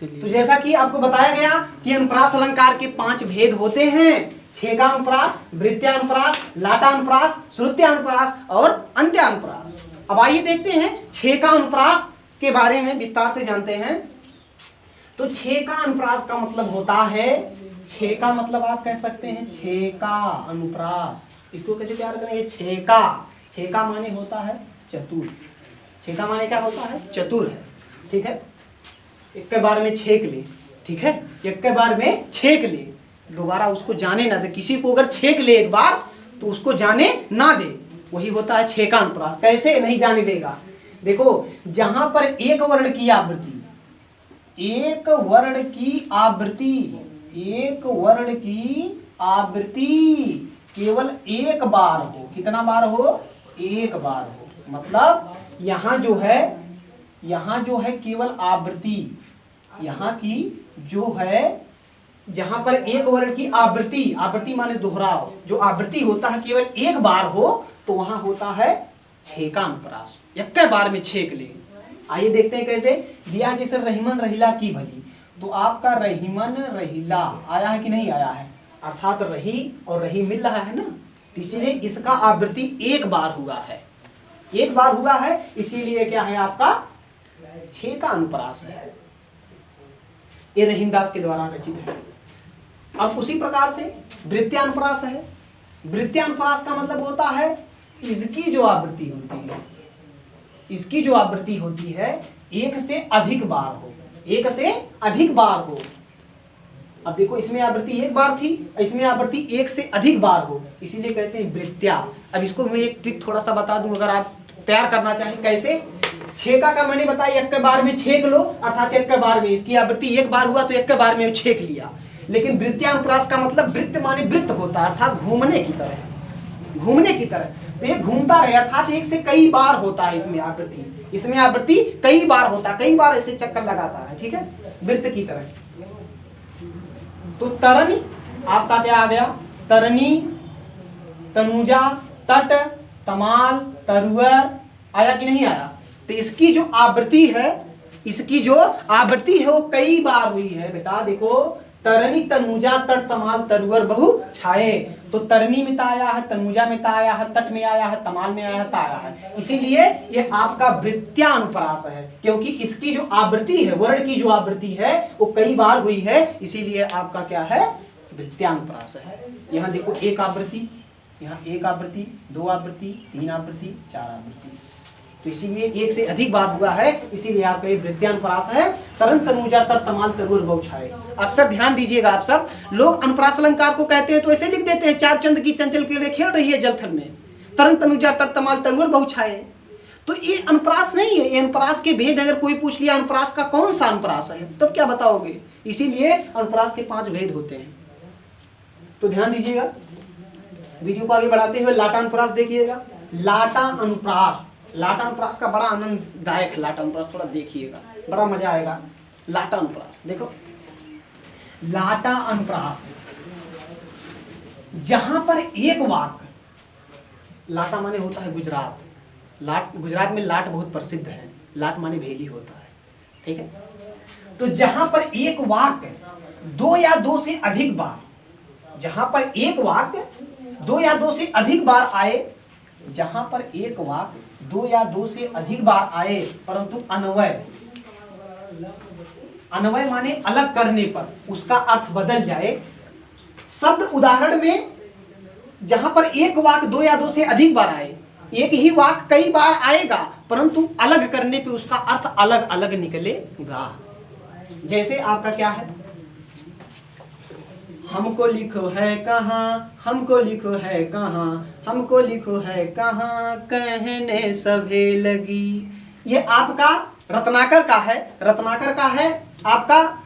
तो जैसा कि आपको बताया गया कि अनुप्रास अलंकार के 5 भेद होते हैं, छेकानुप्रास, वृत्त्यानुप्रास, लाटानुप्रास, श्रुत्यानुप्रास और अंत्यानुप्रास। अब आइए देखते हैं छेकानुप्रास के बारे में विस्तार से जानते हैं। तो छेकानुप्रास का मतलब होता है, छेका मतलब आप कह सकते हैं छेका अनुप्रास। इसको कैसे तैयार करेंगे? छेका, छेका माने होता है चतुर, छेका माने क्या होता है? चतुर है। ठीक है, एक के बार में छेक ले, ठीक है, एक के बार में छेक ले, दोबारा उसको जाने ना दे। किसी को अगर छेक ले एक बार तो उसको जाने ना दे, वही होता है छेकानुप्रास। कैसे नहीं जाने देगा? देखो, जहां पर एक वर्ण की आवृत्ति, एक वर्ण की आवृत्ति, एक वर्ण की आवृत्ति केवल एक बार हो। कितना बार हो? एक बार हो। मतलब यहां जो है केवल आवृत्ति, यहाँ की जो है, जहां पर एक वर्ण की आवृत्ति, आवृत्ति माने दोहराव, जो आवृत्ति होता है केवल एक बार हो तो वहां होता है छेकानुप्रास। एक के बार में छेक ले। आइए देखते हैं कैसे। दिया जैसे रहीमन रहीला की भली, तो आपका रहीमन रहीला आया है कि नहीं आया है? अर्थात रही और रही मिल रहा है ना, इसीलिए इसका आवृत्ति एक बार हुआ है, एक बार हुआ है, इसीलिए क्या है आपका? छेकानुप्रास है। ये रहीमदास के द्वारा रचित है। अब उसी प्रकार से वृत्त्यानुप्रास है। वृत्त्यानुप्रास का मतलब होता है इसकी जो आवृत्ति होती है, इसकी जो आवृत्ति होती है एक से अधिक बार हो, एक से अधिक बार हो। अब देखो, इसमें आवृत्ति एक बार थी, इसमें आवृत्ति एक से अधिक बार हो, इसीलिए कहते हैं वृत्त्या। अब इसको मैं एक ट्रिक थोड़ा सा बता दूं, अगर आप तैयार करना चाहें। कैसे? छेका का मैंने बताया एक के बार में छेक लो, अर्थात एक के बार में, इसकी आवृत्ति एक बार हुआ तो एक के बार में छेक लिया। लेकिन वृत्त्यानुप्रास का मतलब वृत्त माने वृत्त होता है, अर्थात घूमने की तरह, घूमने की तरह। तो ये घूमता रहे, अर्थात एक से कई बार होता है इसमें आवृत्ति, इसमें आवृत्ति कई बार होता है, कई बार ऐसे चक्कर लगाता है। ठीक है, वृत्त की तरह। तो तरनी आपका क्या आ गया? तरनी, तनुजा, तट, तमाल, तरुवर, आया कि नहीं आया? तो इसकी जो आवृत्ति है, इसकी जो आवृत्ति है वो कई बार हुई है बेटा। देखो, तरनी, तनुजा, तट, तमाल, तरुवर, बहु छाए। तो तरनी में आया है, तनुजा में आया है, तट में आया है, तमाल में आया है, आया है। इसीलिए ये आपका वृत्त्यानुप्रास है, क्योंकि इसकी जो आवृत्ति है, वर्ण की जो आवृत्ति है वो कई बार हुई है, इसीलिए आपका क्या है? वृत्त्यानुप्रास है। यहाँ देखो, एक आवृत्ति, यहाँ एक आवृत्ति, दो आवृत्ति, तीन आवृत्ति, चार आवृत्ति, तो इसीलिए एक से अधिक बार हुआ है, इसीलिए आपका ये वृत्त्यानुप्रास है। तरन, तनुजा, तट, तमाल, तरुवर, बहु छाए। अक्सर ध्यान दीजिएगा आप सब लोग, अनुप्रास अलंकार को कहते हैं तो ऐसे लिख देते हैं, चार चंद की चंचल किरणें खेल रही है जलथल में, तरन, तनुजा, तट, तमाल, तरुवर, बहु छाए। तो ये अनुप्रास नहीं है, ये अनुप्रास के भेद। अगर कोई पूछ लिया अनुप्रास का कौन सा अनुप्रास है, तब क्या बताओगे? इसीलिए अनुप्रास के 5 भेद होते हैं। तो ध्यान दीजिएगा, वीडियो को आगे बढ़ाते हुए लाटानुप्रास देखिएगा। लाटानुप्रास, लाटानुप्रास का बड़ा आनंददायक है। लाटानुप्रास थोड़ा देखिएगा, बड़ा मजा आएगा। लाटानुप्रास देखो, लाटानुप्रास जहां पर एक वाक्य, लाटा माने होता है गुजरात, लाट, गुजरात में लाट बहुत प्रसिद्ध है, लाट माने भेली होता है। ठीक है, तो जहां पर एक वाक्य दो या दो से अधिक बार, जहां पर एक वाक्य दो या दो से अधिक बार आए, जहां पर एक वाक्य दो या दो से अधिक बार आए, परंतु अन्वय, अन्वय माने अलग करने पर उसका अर्थ बदल जाए। शब्द उदाहरण में जहां पर एक वाक्य दो या दो से अधिक बार आए, एक ही वाक्य कई बार आएगा, परंतु अलग करने पे उसका अर्थ अलग अलग निकलेगा। जैसे आपका क्या है? हमको लिखो है कहाँ, हमको लिखो है कहाँ, हमको लिखो है कहाँ, कहने सभे लगी। ये आपका रत्नाकर का है, रत्नाकर का है आपका।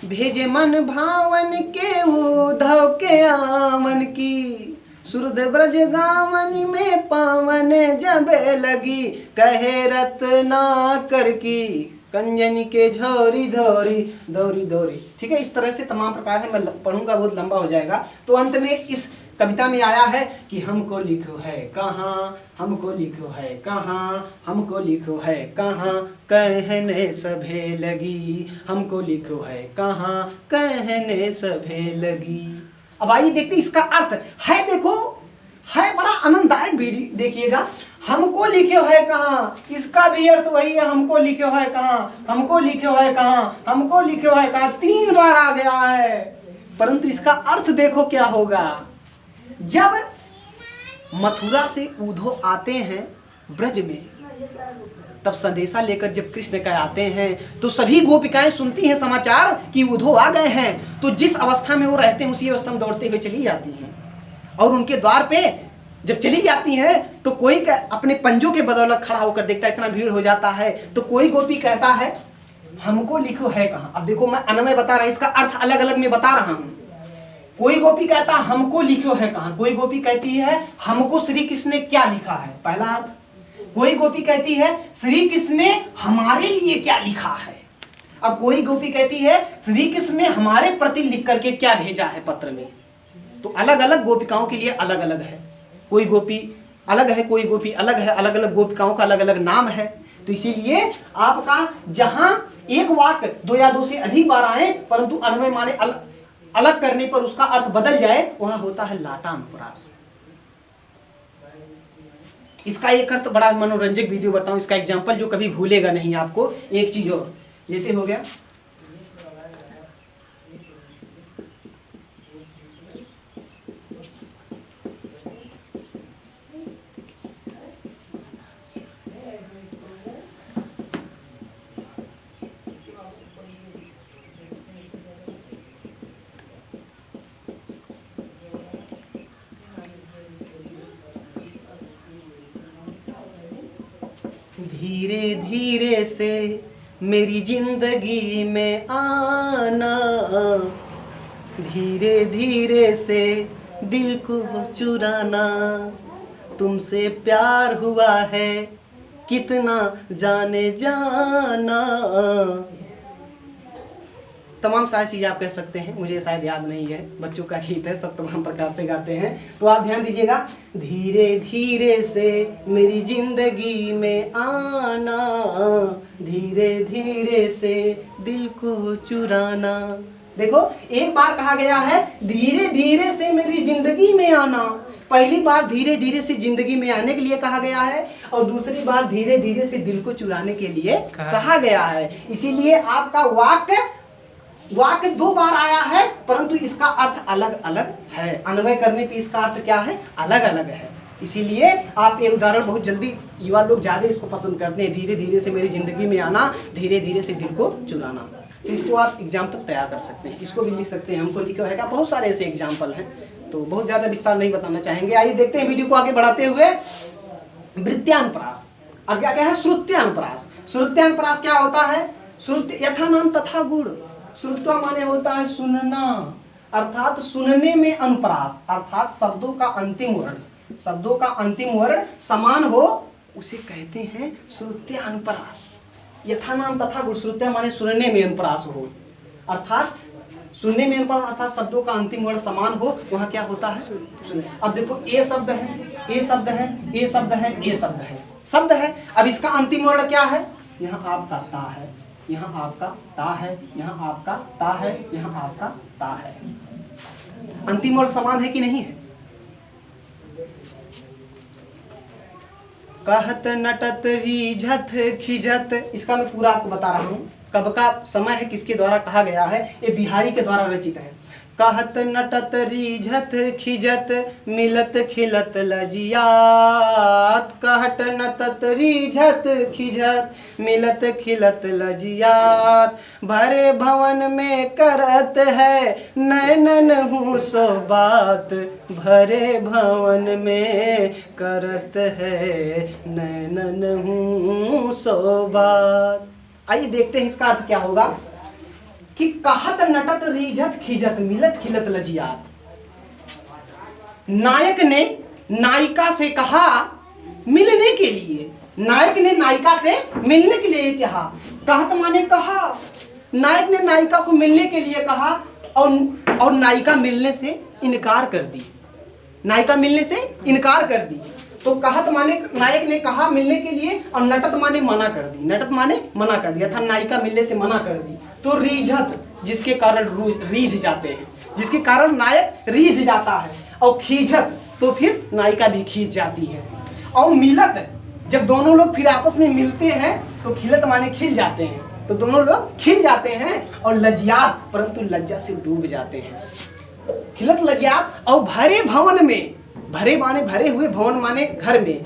भेजे मन भावन के उद्धव के आमन की, सुरद ब्रज गावन में पावन जबे लगी, कहे रत्नाकर की, कंजनी के झोरी धोरी दौरी दौरी। ठीक है, इस तरह से तमाम प्रकार है, मैं पढ़ूंगा बहुत लंबा हो जाएगा। तो अंत में इस कविता में आया है कि हमको लिखो है कहाँ, हमको लिखो है कहाँ, हमको लिखो है कहाँ, कहने सभे लगी, हमको लिखो है कहाँ, कहने सभे लगी। अब आइए देखते इसका अर्थ है, देखो है बड़ा आनंददायक भी, देखिएगा। हमको लिखो है कहाँ, इसका भी अर्थ वही है, हमको लिखो है कहाँ, हमको लिखो है कहाँ, हमको लिखो है कहाँ, 3 बार आ गया है। परंतु इसका अर्थ देखो क्या होगा। जब मथुरा से उद्धव आते हैं ब्रज में, तब संदेशा लेकर जब कृष्ण का आते हैं तो सभी गोपिकाएं सुनती हैं समाचार कि उद्धव आ गए हैं। तो जिस अवस्था में वो रहते हैं उसी अवस्था में दौड़ते हुए चली जाती हैं और उनके द्वार पे जब चली जाती हैं तो कोई अपने पंजों के बदौलत खड़ा होकर देखता है, इतना भीड़ हो जाता है। तो कोई गोपी कहता है हमको लिखो है कहाँ। अब देखो मैं अन्वय बता रहा हूं, इसका अर्थ अलग अलग में बता रहा हूं। कोई गोपी कहता हमको लिखो है कहाँ, कोई गोपी कहती है हमको श्री कृष्ण ने क्या लिखा है, पहला अर्थ। कोई गोपी कहती है श्री कृष्ण ने हमारे लिए क्या लिखा है। अब कोई गोपी कहती है श्री कृष्ण ने हमारे प्रति लिख करके क्या भेजा है पत्र में। तो अलग अलग गोपिकाओं के लिए अलग अलग है, कोई गोपी अलग है, कोई गोपी अलग है, अलग अलग गोपिकाओं का अलग अलग नाम है। तो इसीलिए आपका जहां एक वाक्य 2 या 2 से अधिक बार आए परंतु अन्वय माने अलग करने पर उसका अर्थ बदल जाए, वहां होता है लाटा अनुप्रास। इसका एक अर्थ बड़ा मनोरंजक वीडियो बताऊं, इसका एग्जांपल जो कभी भूलेगा नहीं आपको। एक चीज और, जैसे हो गया धीरे धीरे से मेरी जिंदगी में आना, धीरे धीरे से दिल को चुराना, तुमसे प्यार हुआ है कितना जाने जाना। तमाम सारी चीज़ें आप कह सकते हैं, मुझे शायद याद नहीं है, बच्चों का गीत है, सब तमाम प्रकार से गाते हैं। तो आप ध्यान दीजिएगा, धीरे धीरे से मेरी जिंदगी में आना, धीरे धीरे से दिल को चुराना। देखो एक बार कहा गया है धीरे धीरे से मेरी जिंदगी में आना, पहली बार धीरे धीरे से जिंदगी में आने के लिए कहा गया है और दूसरी बार धीरे धीरे से दिल को चुराने के लिए कहा गया है। इसीलिए आपका वाक्य 2 बार आया है परंतु इसका अर्थ अलग अलग है। अन्वय करने पे इसका अर्थ क्या है, अलग अलग है। इसीलिए आप ये उदाहरण बहुत जल्दी युवा लोग ज्यादा इसको पसंद करते हैं, धीरे धीरे से मेरी जिंदगी में आना, धीरे धीरे से दिल को चुराना। तो इसको आप एग्जाम्पल तैयार कर सकते हैं, इसको भी लिख सकते हैं, हमको लिखा है। बहुत सारे ऐसे एग्जाम्पल हैं, तो बहुत ज्यादा विस्तार नहीं बताना चाहेंगे। आइए देखते हैं वीडियो को आगे बढ़ाते हुए। वृत्त्यानुप्रास, अब क्या है, श्रुत्यानुप्रास। श्रुत्यानुप्रास क्या होता है, श्रुत्य यथा नाम तथा गुण। श्रुत्वा माने होता है सुनना, अर्थात सुनने में अनुप्रास, अर्थात शब्दों का अंतिम वर्ण समान हो उसे कहते हैं श्रुत्यानुप्रास। यथा नाम तथा गुण, श्रुत्या माने सुनने में अनुप्रास हो, अर्थात सुनने में अनुप्रास अर्थात शब्दों का अंतिम वर्ण समान हो, वहां क्या होता है सुनने। अब देखो ए शब्द है, ए शब्द है, ए शब्द है, ए शब्द है, शब्द है। अब इसका अंतिम वर्ण क्या है, यहाँ आपका ता है, यहाँ आपका ता है, यहाँ आपका ता है, यहाँ आपका ता है। अंतिम वर्ण समान है कि नहीं है। कहत नटत रीझत खिजत, इसका मैं पूरा आपको बता रहा हूँ। कब का समय है, किसके द्वारा कहा गया है, ये बिहारी के द्वारा रचित है। कहत नटत रीझत खिजत मिलत खिलत लजियात, कहत नटत रीझत खिजत मिलत खिलत लजियात, भरे भवन में करत है नैनन हूँ सो बात, भरे भवन में करत है नैनन हूँ सो बात। आइए देखते हैं इसका अर्थ क्या होगा कि कहत नटत रीझत खिजत मिलत खिलत लजियात। नायक ने नायिका से कहा मिलने के लिए, नायक ने नायिका से मिलने के लिए कहा। कहत माने कहा, नायक ने नायिका को मिलने के लिए कहा और नायिका मिलने से इनकार कर दी। नायिका मिलने से इनकार कर दी। तो कहत माने नायक ने कहा मिलने के लिए और नटत माने मना कर दी, नटत माने मना कर दिया था, नायिका मिलने से मना कर दी। तो रीझत जिसके कारण रीझ जाते हैं, जिसके कारण नायक रीझ जाता है, और खींचत तो फिर नायिका भी खींच जाती है। और मिलत जब दोनों लोग फिर आपस में मिलते हैं तो खिलत माने खिल जाते हैं, तो दोनों लोग खिल जाते हैं। और लज्जात परंतु लज्जा से डूब जाते हैं, खिलत लज्जात। और भरे भवन में, भरे माने भरे हुए, भवन माने घर में,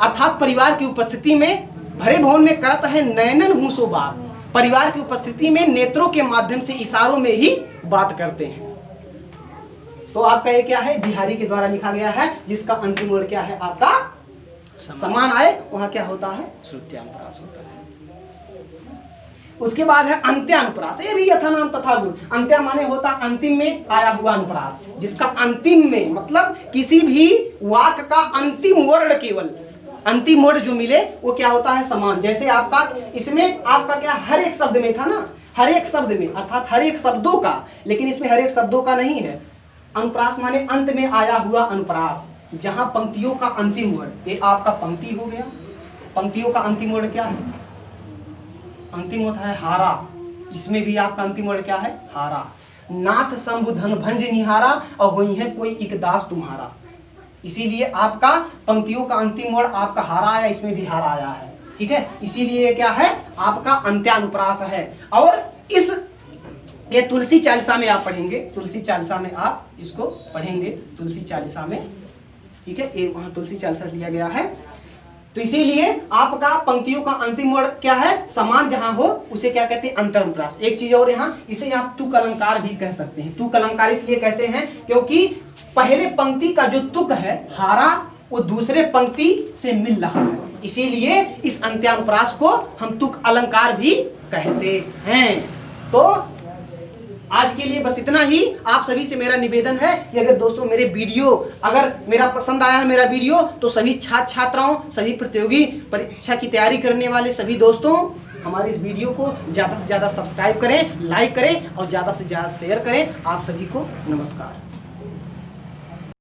अर्थात परिवार की उपस्थिति में, भरे भवन में करत है नयनन हुसो बात, परिवार की उपस्थिति में नेत्रों के माध्यम से इशारों में ही बात करते हैं। तो आपका ये क्या है, बिहारी के द्वारा लिखा गया है, जिसका अंतिम वर्ण क्या है आपका समान आए, वहां क्या होता है श्रुत्यानुप्रास होता है। उसके बाद है अंत्यानुप्रास, ये भी यथा नाम तथा गुण। अंत्या माने होता अंतिम में आया हुआ अनुप्रास, जिसका अंतिम में मतलब किसी भी वाक्य का अंतिम वर्ण, केवल अंतिम वर्ण जो मिले वो क्या होता है समान। जैसे आपका इसमें आपका क्या हर एक शब्द में था ना, हर एक शब्द में अर्थात हर एक शब्दों का, लेकिन इसमें हर एक शब्दों का नहीं है। अनुप्रास माने अंत में आया हुआ अनुप्रास, जहां पंक्तियों का अंतिम वर्ण, ये आपका पंक्ति हो गया। पंक्तियों का अंतिम वर्ण क्या है, अंतिम होता है हारा, इसमें भी आपका अंतिम वर्ण क्या है हारा। नाथ शंभु धन भंज निहारा, और वही है कोई इकदास तुम्हारा। इसीलिए आपका पंक्तियों का अंतिम वर्ण आपका हारा आया, इसमें भी हारा आया है, ठीक है। इसीलिए क्या है आपका अंत्यानुप्रास है। और इस ये तुलसी चालीसा में आप पढ़ेंगे, तुलसी चालीसा में आप इसको पढ़ेंगे, तुलसी चालीसा में, ठीक है, ये वहां तुलसी चालीसा लिया गया है। तो इसीलिए आपका पंक्तियों का अंतिम वर्ण क्या है समान, जहां हो उसे क्या कहते हैं अंत्यानुप्रास। एक चीज और यहाँ, इसे आप तुक अलंकार भी कह सकते हैं। तुक अलंकार इसलिए कहते हैं क्योंकि पहले पंक्ति का जो तुक है हारा, वो दूसरे पंक्ति से मिल रहा है, इसीलिए इस अंत्यानुप्रास को हम तुक अलंकार भी कहते हैं। तो आज के लिए बस इतना ही। आप सभी से मेरा निवेदन है कि अगर दोस्तों मेरे वीडियो अगर मेरा पसंद आया है मेरा वीडियो, तो सभी छात्र छात्राओं, सभी प्रतियोगी परीक्षा की तैयारी करने वाले सभी दोस्तों हमारे इस वीडियो को ज़्यादा से ज़्यादा सब्सक्राइब करें, लाइक करें और ज़्यादा से ज़्यादा शेयर करें। आप सभी को नमस्कार।